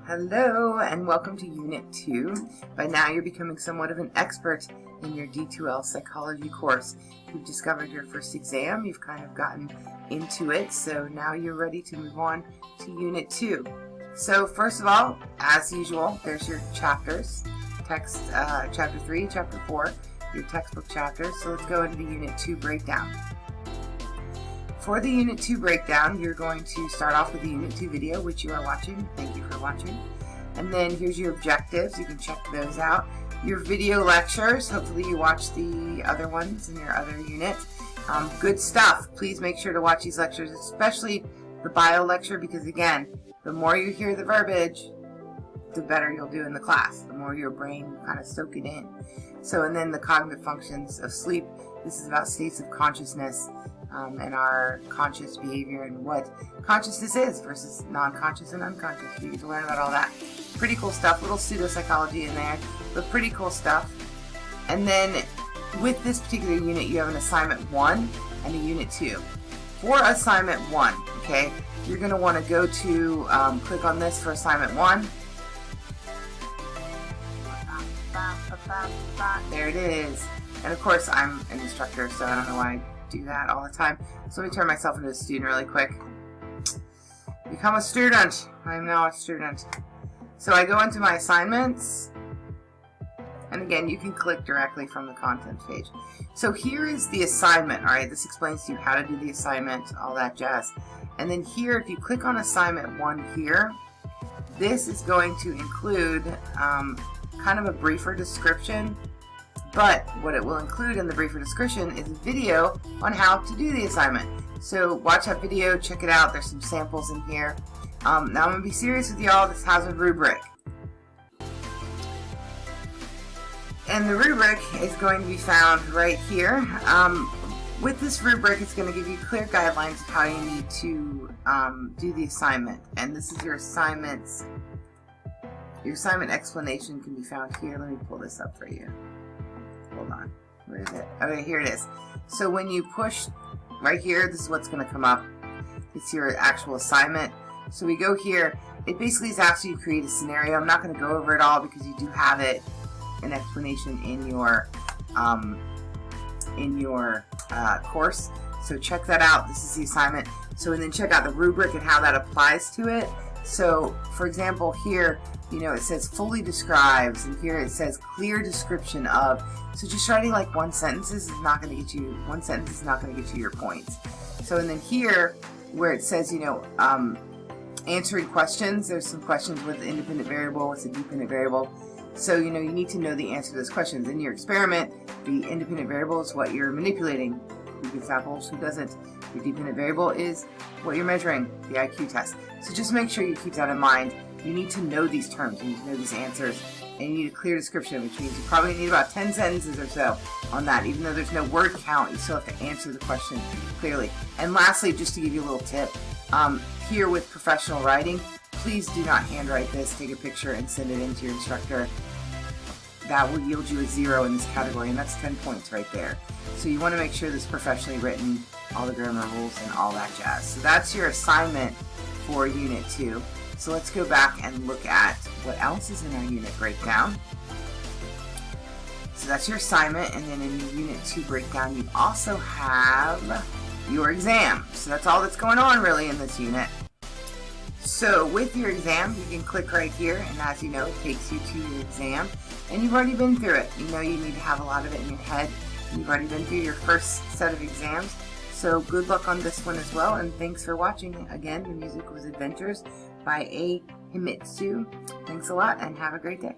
Hello and welcome to Unit 2. By now you're becoming somewhat of an expert in your D2L psychology course. You've discovered your first exam, you've kind of gotten into it, so now you're ready to move on to Unit 2. So first of all, as usual, there's your chapters. Text, Chapter 3, Chapter 4, your textbook chapters. So let's go into the Unit 2 breakdown. For the Unit 2 breakdown, you're going to start off with the Unit 2 video, which you are watching. Thank you for watching. And then here's your objectives. You can check those out. Your video lectures. Hopefully you watch the other ones in your other units. Good stuff. Please make sure to watch these lectures, especially the bio lecture, because again, the more you hear the verbiage, the better you'll do in the class. The more your brain kind of soak it in. So, and then the cognitive functions of sleep. This is about states of consciousness. And our conscious behavior and what consciousness is versus non-conscious and unconscious. You get to learn about all that. Pretty cool stuff, little pseudopsychology in there, but pretty cool stuff. And then with this particular unit, you have an assignment 1 and a unit 2. For assignment 1, okay, you're going to want to go to, click on this for assignment 1. There it is. And of course, I'm an instructor, so I don't know why I do that all the time. So let me turn myself into a student really quick. Become a student. I am now a student. So I go into my assignments, and again, you can click directly from the content page. So here is the assignment. All right, this explains to you how to do the assignment, all that jazz. And then here, if you click on assignment 1 here, this is going to include kind of a briefer description. But what it will include in the briefer description is a video on how to do the assignment. So watch that video, check it out. There's some samples in here. Now I'm going to be serious with y'all. This has a rubric. And the rubric is going to be found right here. With this rubric, it's going to give you clear guidelines of how you need to do the assignment. And this is your assignments. Your assignment explanation can be found here. Let me pull this up for you. Hold on. Where is it? Okay, here it is. So when you push right here, this is what's going to come up. It's your actual assignment. So we go here. It basically is asking you to create a scenario. I'm not going to go over it all because you do have it, an explanation in your course. So check that out. This is the assignment. So and then check out the rubric and how that applies to it. So for example, here, you know, it says fully describes, and here it says clear description of. So just writing like one sentence is not going to get you, your points. So and then here, where it says, you know, answering questions, there's some questions with independent variable, what's a dependent variable. So, you know, you need to know the answer to those questions. In your experiment, the independent variable is what you're manipulating. Who gets apples, who doesn't. Your dependent variable is what you're measuring, the IQ test. So just make sure you keep that in mind. You need to know these terms, you need to know these answers, and you need a clear description, which means you probably need about 10 sentences or so on that. Even though there's no word count, you still have to answer the question clearly. And lastly, just to give you a little tip, here with professional writing, please do not handwrite this. Take a picture and send it in to your instructor. That will yield you a 0 in this category, and that's 10 points right there. So you want to make sure this is professionally written, all the grammar rules and all that jazz. So that's your assignment for Unit 2. So let's go back and look at what else is in our unit breakdown. So that's your assignment, and then in the Unit 2 breakdown, you also have your exam. So that's all that's going on really in this unit. So with your exam, you can click right here, and as you know, it takes you to your exam, and you've already been through it. You know you need to have a lot of it in your head. You've already been through your first set of exams. So good luck on this one as well, and thanks for watching. Again, the music was Adventures by A. Himitsu. Thanks a lot, and have a great day.